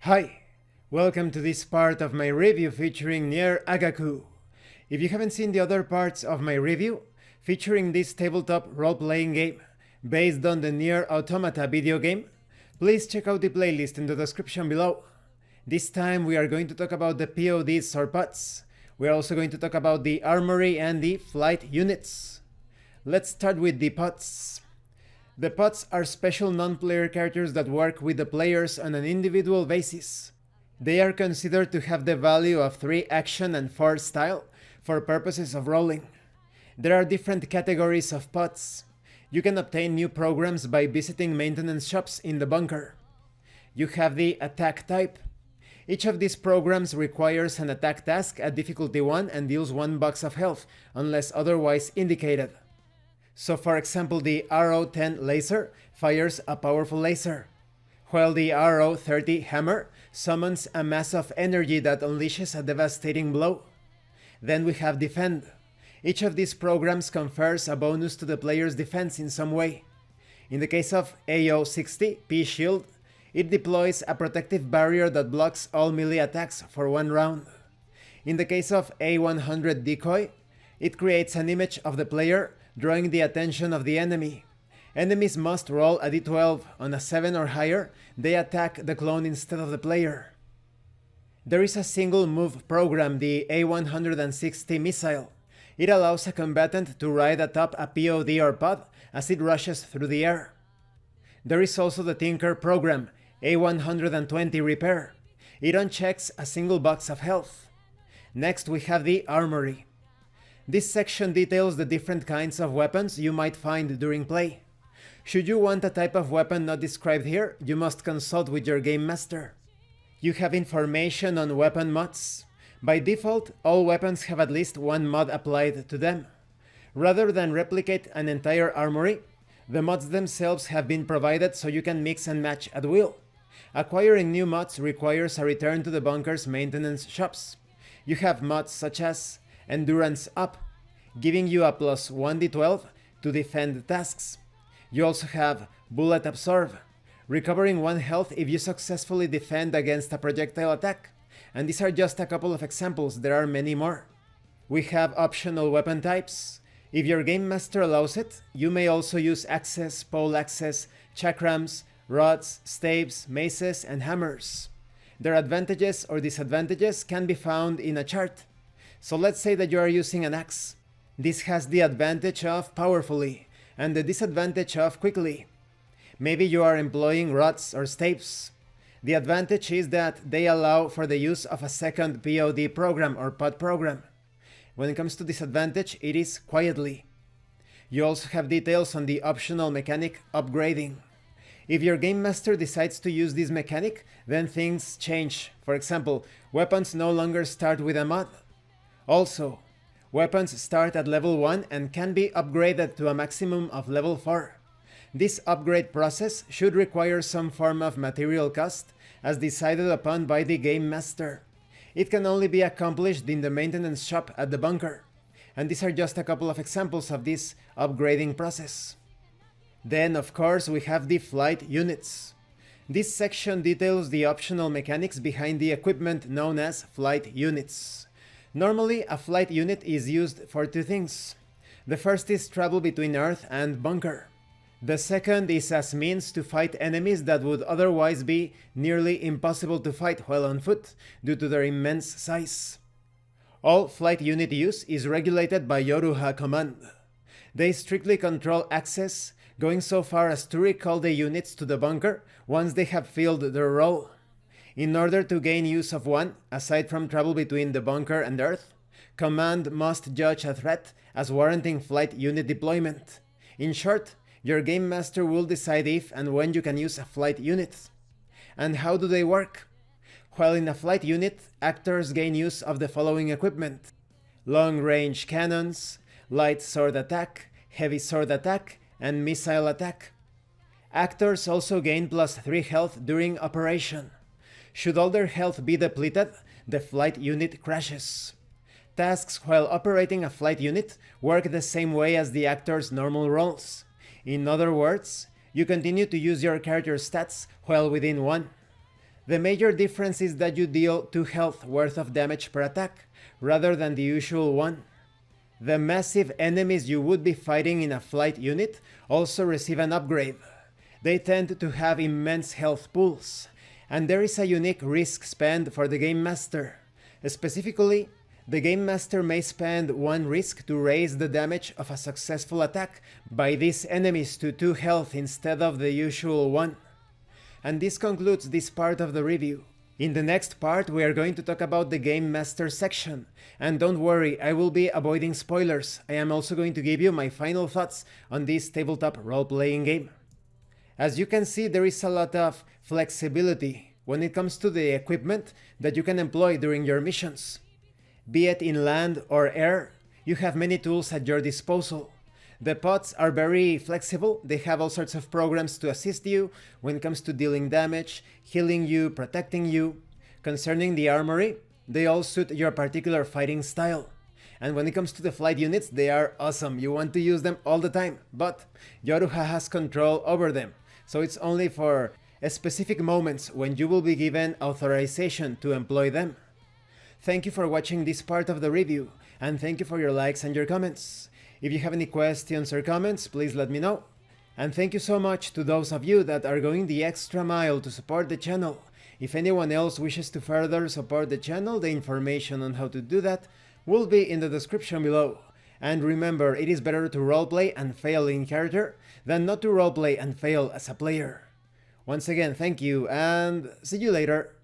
Hi, welcome to this part of my review featuring NieR Agaku. If you haven't seen the other parts of my review, featuring this tabletop role-playing game based on the NieR Automata video game, please check out the playlist in the description below. This time we are going to talk about the PODs or pods. We are also going to talk about the armory and the flight units. Let's start with the pods. The pods are special non-player characters that work with the players on an individual basis. They are considered to have the value of 3 action and 4 style for purposes of rolling. There are different categories of pods. You can obtain new programs by visiting maintenance shops in the bunker. You have the attack type. Each of these programs requires an attack task at difficulty 1 and deals 1 box of health, unless otherwise indicated. So for example, the RO10 laser fires a powerful laser, while the RO30 hammer summons a mass of energy that unleashes a devastating blow. Then we have defend. Each of these programs confers a bonus to the player's defense in some way. In the case of A160 P-Shield, it deploys a protective barrier that blocks all melee attacks for 1 round. In the case of A100 Decoy, it creates an image of the player drawing the attention of the enemy. Enemies must roll a d12. On a 7 or higher, they attack the clone instead of the player. There is a single move program, the A160 Missile. It allows a combatant to ride atop a POD or pod as it rushes through the air. There is also the Tinker program, A120 Repair. It unchecks a single box of health. Next we have the armory. This section details the different kinds of weapons you might find during play. Should you want a type of weapon not described here, you must consult with your game master. You have information on weapon mods. By default, all weapons have at least 1 mod applied to them. Rather than replicate an entire armory, the mods themselves have been provided so you can mix and match at will. Acquiring new mods requires a return to the bunker's maintenance shops. You have mods such as Endurance Up, giving you a plus 1d12 to defend tasks. You also have Bullet Absorb, recovering 1 health if you successfully defend against a projectile attack. And these are just a couple of examples, there are many more. We have optional weapon types. If your game master allows it, you may also use axes, pole axes, chakrams, rods, staves, maces, and hammers. Their advantages or disadvantages can be found in a chart. So let's say that you are using an axe. This has the advantage of powerfully and the disadvantage of quickly. Maybe you are employing rods or staves. The advantage is that they allow for the use of a second POD program or pod program. When it comes to disadvantage, it is quietly. You also have details on the optional mechanic upgrading. If your game master decides to use this mechanic, then things change. For example, weapons no longer start with a mod. Also, weapons start at level 1 and can be upgraded to a maximum of level 4. This upgrade process should require some form of material cost, as decided upon by the game master. It can only be accomplished in the maintenance shop at the bunker. And these are just a couple of examples of this upgrading process. Then, of course, we have the flight units. This section details the optional mechanics behind the equipment known as flight units. Normally, a flight unit is used for 2 things. The first is travel between Earth and bunker. The second is as means to fight enemies that would otherwise be nearly impossible to fight while on foot due to their immense size. All flight unit use is regulated by YoRHa command. They strictly control access, going so far as to recall the units to the bunker once they have filled their role. In order to gain use of one, aside from travel between the bunker and Earth, command must judge a threat as warranting flight unit deployment. In short, your game master will decide if and when you can use a flight unit. And how do they work? While in a flight unit, actors gain use of the following equipment: long-range cannons, light sword attack, heavy sword attack, and missile attack. Actors also gain plus 3 health during operation. Should all their health be depleted, the flight unit crashes. Tasks while operating a flight unit work the same way as the actor's normal roles. In other words, you continue to use your character's stats while within one. The major difference is that you deal 2 health worth of damage per attack, rather than the usual 1. The massive enemies you would be fighting in a flight unit also receive an upgrade. They tend to have immense health pools, and there is a unique risk spend for the Game Master. Specifically, the Game Master may spend 1 risk to raise the damage of a successful attack by these enemies to 2 health instead of the usual 1. And this concludes this part of the review. In the next part, we are going to talk about the Game Master section. And don't worry, I will be avoiding spoilers. I am also going to give you my final thoughts on this tabletop role-playing game. As you can see, there is a lot of flexibility when it comes to the equipment that you can employ during your missions. Be it in land or air, you have many tools at your disposal. The pods are very flexible. They have all sorts of programs to assist you when it comes to dealing damage, healing you, protecting you. Concerning the armory, they all suit your particular fighting style. And when it comes to the flight units, they are awesome. You want to use them all the time, but YoRHa has control over them. So it's only for specific moments when you will be given authorization to employ them. Thank you for watching this part of the review, and thank you for your likes and your comments. If you have any questions or comments, please let me know. And thank you so much to those of you that are going the extra mile to support the channel. If anyone else wishes to further support the channel, the information on how to do that will be in the description below. And remember, it is better to roleplay and fail in character than not to roleplay and fail as a player. Once again, thank you, and see you later.